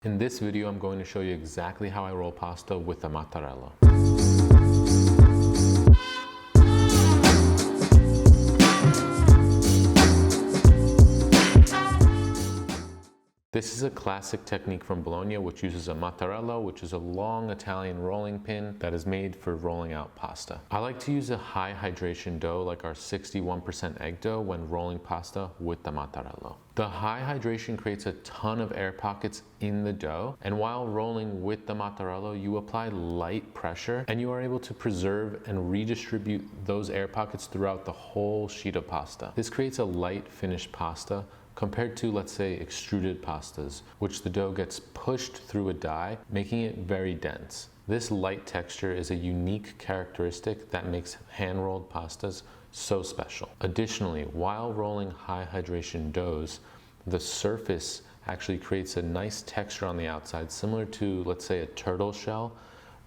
In this video, I'm going to show you exactly how I roll pasta with a Mattarello. This is a classic technique from Bologna which uses a Mattarello, which is a long Italian rolling pin that is made for rolling out pasta. I like to use a high hydration dough like our 61% egg dough when rolling pasta with the Mattarello. The high hydration creates a ton of air pockets in the dough, and while rolling with the Mattarello, you apply light pressure and you are able to preserve and redistribute those air pockets throughout the whole sheet of pasta. This creates a light finished pasta compared to, let's say, extruded pastas, which the dough gets pushed through a die, making it very dense. This light texture is a unique characteristic that makes hand-rolled pastas so special. Additionally, while rolling high hydration doughs, the surface actually creates a nice texture on the outside, similar to, let's say, a turtle shell,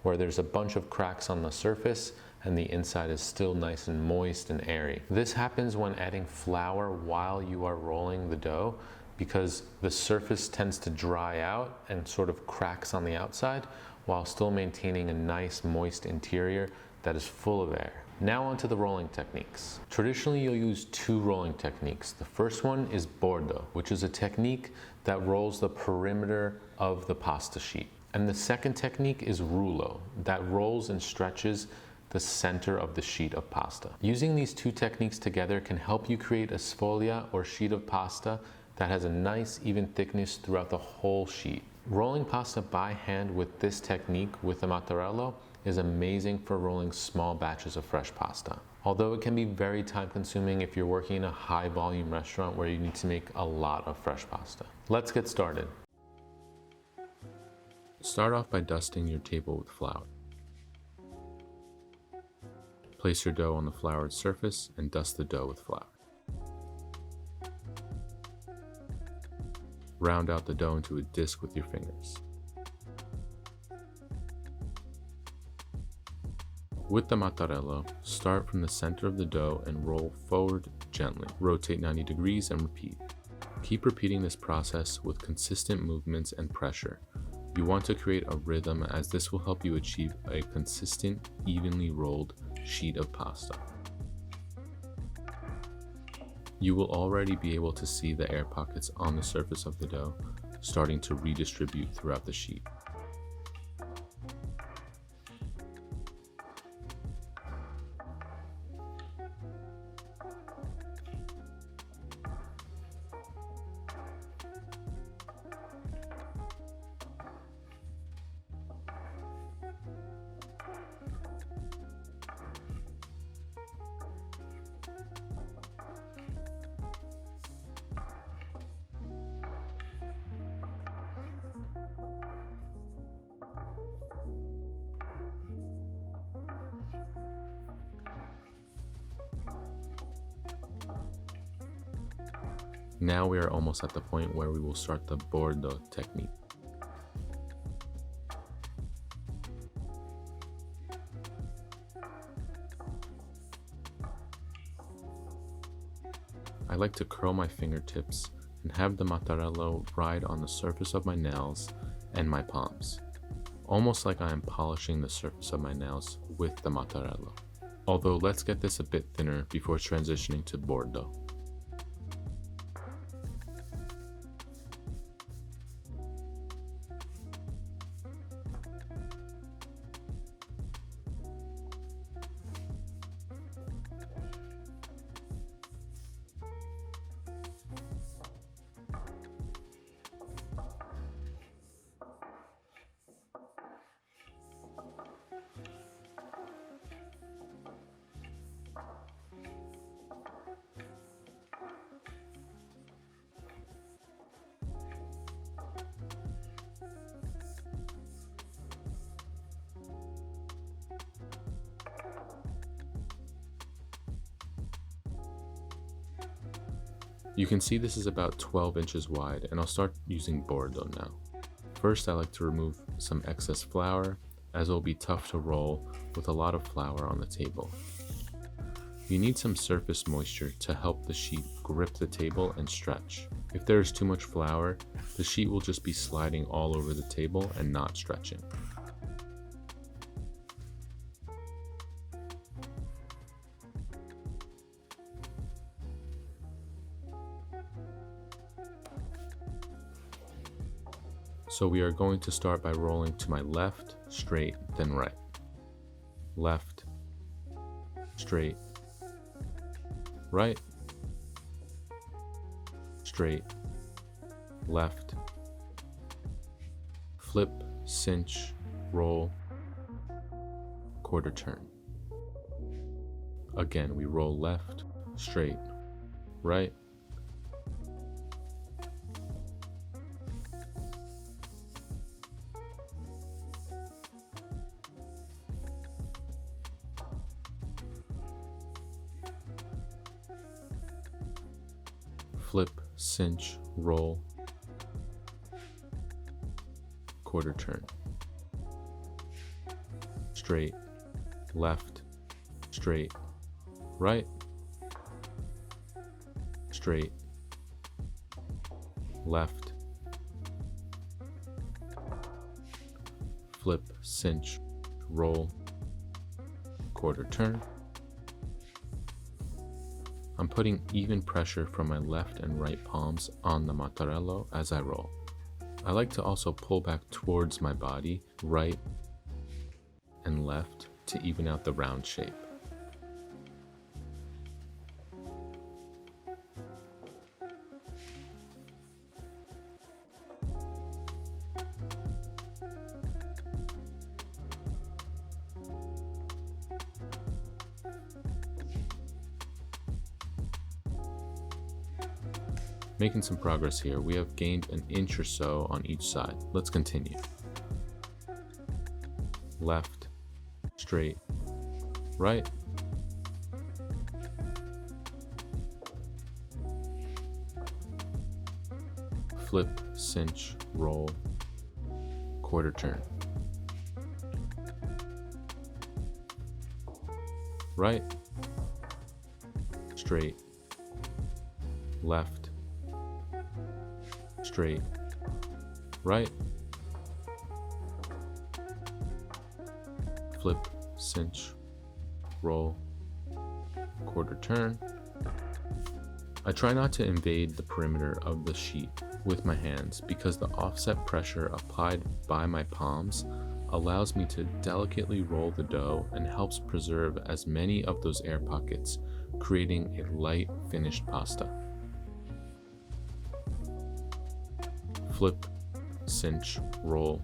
where there's a bunch of cracks on the surface and the inside is still nice and moist and airy. This happens when adding flour while you are rolling the dough, because the surface tends to dry out and sort of cracks on the outside while still maintaining a nice moist interior that is full of air. Now onto the rolling techniques. Traditionally, you'll use two rolling techniques. The first one is Bordeaux, which is a technique that rolls the perimeter of the pasta sheet. And the second technique is Rulo, that rolls and stretches the center of the sheet of pasta. Using these two techniques together can help you create a sfoglia or sheet of pasta that has a nice even thickness throughout the whole sheet. Rolling pasta by hand with this technique with a Mattarello is amazing for rolling small batches of fresh pasta. Although it can be very time consuming if you're working in a high volume restaurant where you need to make a lot of fresh pasta. Let's get started. Start off by dusting your table with flour. Place your dough on the floured surface and dust the dough with flour. Round out the dough into a disc with your fingers. With the Mattarello, start from the center of the dough and roll forward gently. Rotate 90 degrees and repeat. Keep repeating this process with consistent movements and pressure. You want to create a rhythm, as this will help you achieve a consistent, evenly rolled sheet of pasta. You will already be able to see the air pockets on the surface of the dough starting to redistribute throughout the sheet. Now we are almost at the point where we will start the Bordeaux technique. I like to curl my fingertips and have the Mattarello ride on the surface of my nails and my palms, almost like I am polishing the surface of my nails with the Mattarello. Although let's get this a bit thinner before transitioning to Bordeaux. You can see this is about 12 inches wide, and I'll start using Bordeaux now. First, I like to remove some excess flour, as it will be tough to roll with a lot of flour on the table. You need some surface moisture to help the sheet grip the table and stretch. If there is too much flour, the sheet will just be sliding all over the table and not stretching. So we are going to start by rolling to my left, straight, then right. Left, straight, right, straight, left, flip, cinch, roll, quarter turn. Again, we roll left, straight, right, flip, cinch, roll, quarter turn. Straight, left, straight, right, straight, left, flip, cinch, roll, quarter turn. I'm putting even pressure from my left and right palms on the Mattarello as I roll. I like to also pull back towards my body, right and left, to even out the round shape. Making some progress here. We have gained an inch or so on each side. Let's continue. Left, straight, right, flip, cinch, roll, quarter turn. Right, straight, left, straight, right, flip, cinch, roll, quarter turn. I try not to invade the perimeter of the sheet with my hands because the offset pressure applied by my palms allows me to delicately roll the dough and helps preserve as many of those air pockets, creating a light finished pasta. Flip, cinch, roll,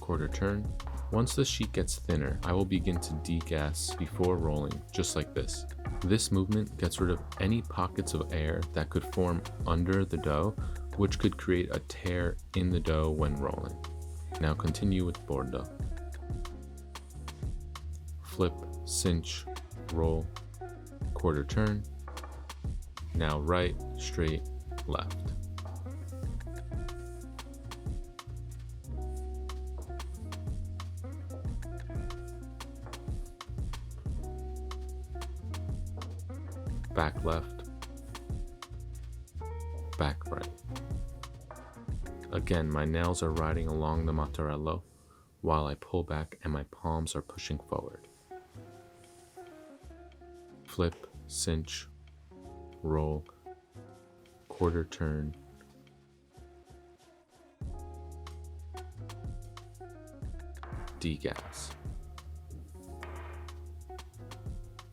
quarter turn. Once the sheet gets thinner, I will begin to degas before rolling, just like this. This movement gets rid of any pockets of air that could form under the dough, which could create a tear in the dough when rolling. Now continue with Bordeaux. Flip, cinch, roll, quarter turn. Now right, straight, left. Back left, back right. Again, my nails are riding along the Mattarello while I pull back and my palms are pushing forward. Flip, cinch, roll, quarter turn, degas.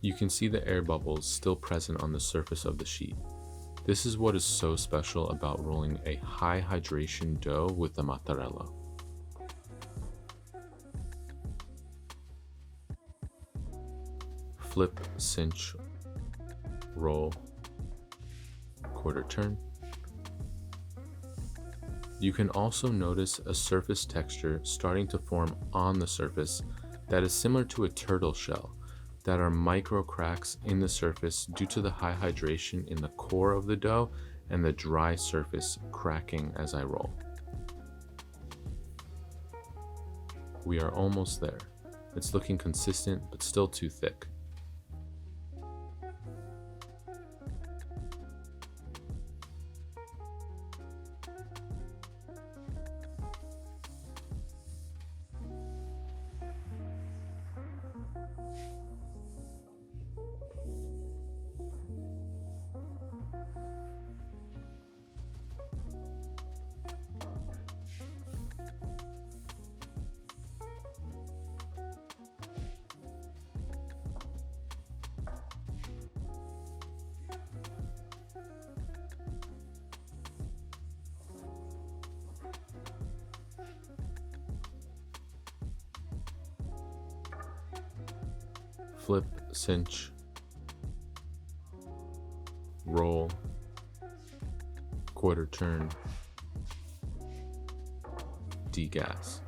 You can see the air bubbles still present on the surface of the sheet. This is what is so special about rolling a high hydration dough with the Mattarello. Flip, cinch, roll, quarter turn. You can also notice a surface texture starting to form on the surface that is similar to a turtle shell, that are micro cracks in the surface due to the high hydration in the core of the dough and the dry surface cracking as I roll. We are almost there. It's looking consistent, but still too thick. flip, cinch, roll, quarter turn, degas.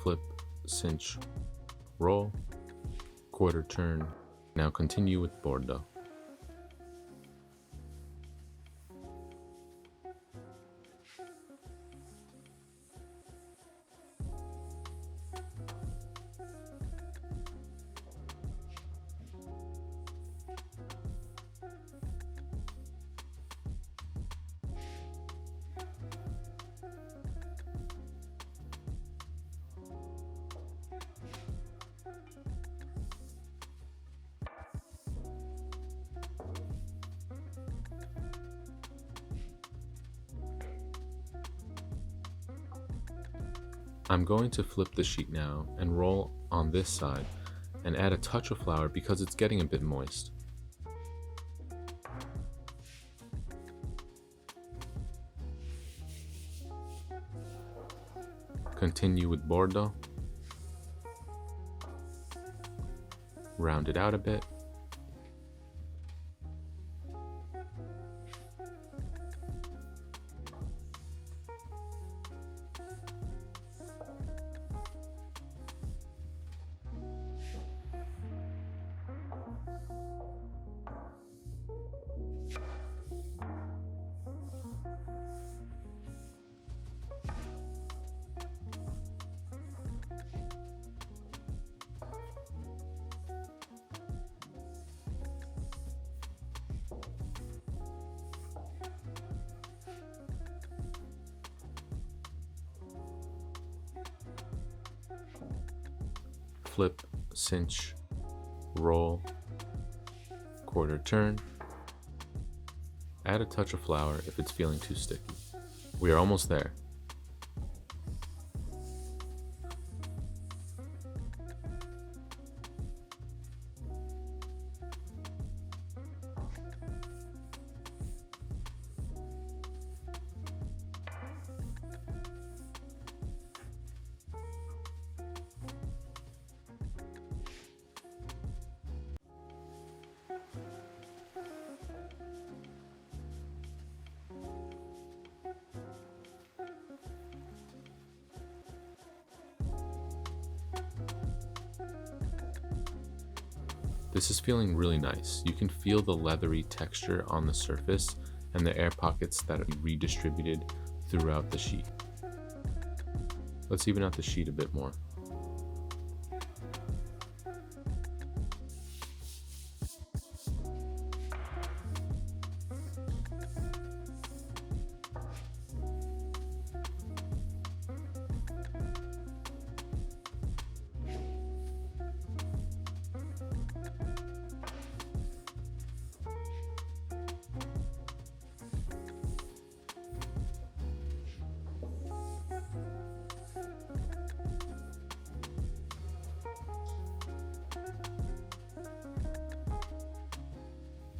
Flip, cinch, roll, quarter turn. Now continue with Bordeaux. I'm going to flip the sheet now and roll on this side and add a touch of flour because it's getting a bit moist. Continue with Bordeaux. Round it out a bit. Flip, cinch, roll, quarter turn. Add a touch of flour if it's feeling too sticky. We are almost there. This is feeling really nice. You can feel the leathery texture on the surface and the air pockets that are redistributed throughout the sheet. Let's even out the sheet a bit more.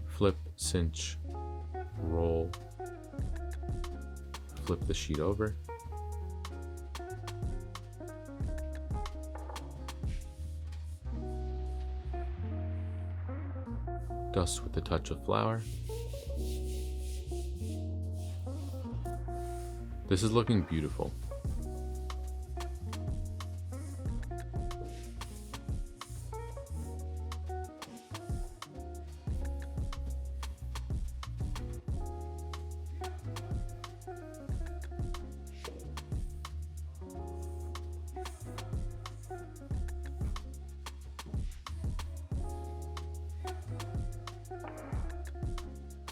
Flip, cinch, roll, flip the sheet over. Dust with a touch of flour. This is looking beautiful.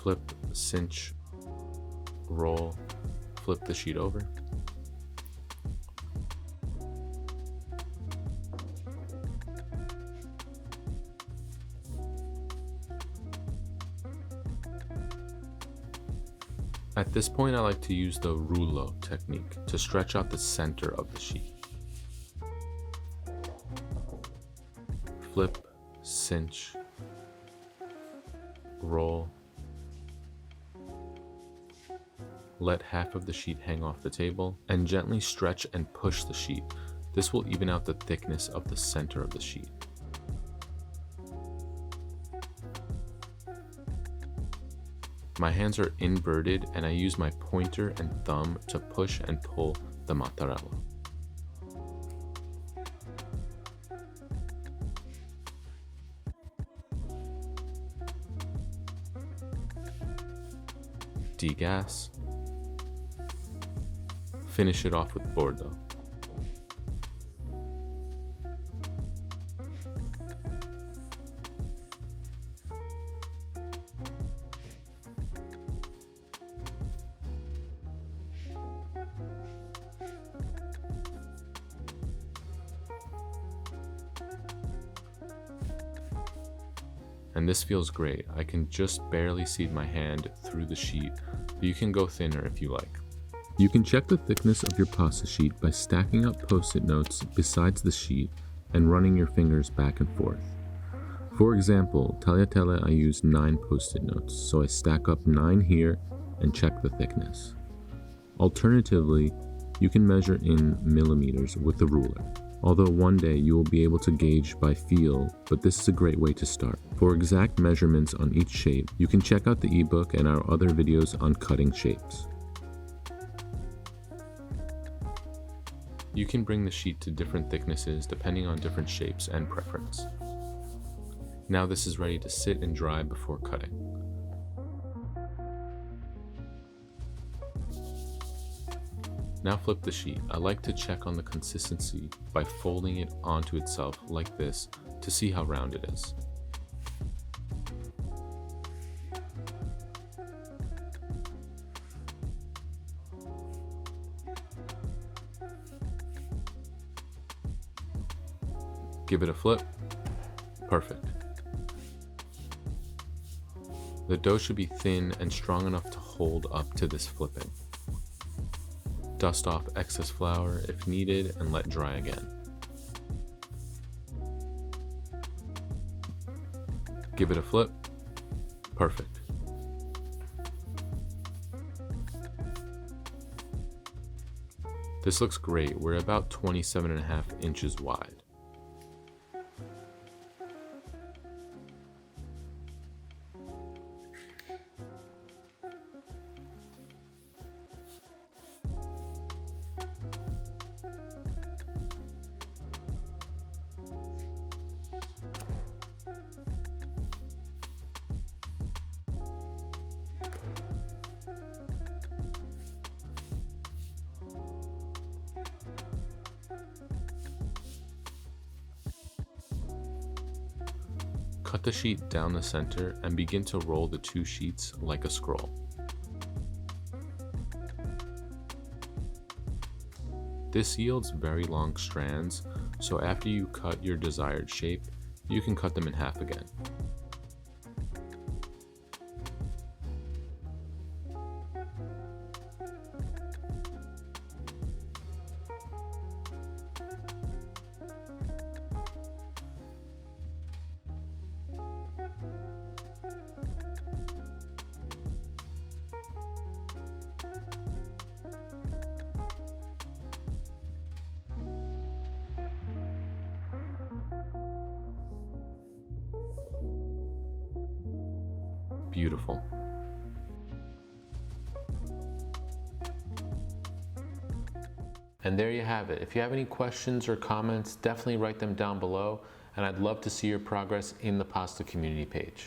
Flip, cinch, roll, flip the sheet over. At this point, I like to use the Rulo technique to stretch out the center of the sheet. Flip, cinch, roll, let half of the sheet hang off the table, and gently stretch and push the sheet. This will even out the thickness of the center of the sheet. My hands are inverted and I use my pointer and thumb to push and pull the Mattarello. Degas. Finish it off with Bordeaux. And this feels great. I can just barely see my hand through the sheet, but you can go thinner if you like. You can check the thickness of your pasta sheet by stacking up post-it notes besides the sheet and running your fingers back and forth. For example, tagliatelle I use 9 post-it notes, so I stack up 9 here and check the thickness. Alternatively, you can measure in millimeters with the ruler. Although one day you will be able to gauge by feel, but this is a great way to start. For exact measurements on each shape, you can check out the ebook and our other videos on cutting shapes. You can bring the sheet to different thicknesses depending on different shapes and preference. Now this is ready to sit and dry before cutting. Now flip the sheet. I like to check on the consistency by folding it onto itself like this to see how round it is. Give it a flip. Perfect. The dough should be thin and strong enough to hold up to this flipping. Dust off excess flour if needed and let dry again. Give it a flip. Perfect. This looks great. We're about 27.5 inches wide. Cut the sheet down the center and begin to roll the 2 sheets like a scroll. This yields very long strands, so after you cut your desired shape, you can cut them in half again. Beautiful. And there you have it. If you have any questions or comments, definitely write them down below, and I'd love to see your progress in the pasta community page.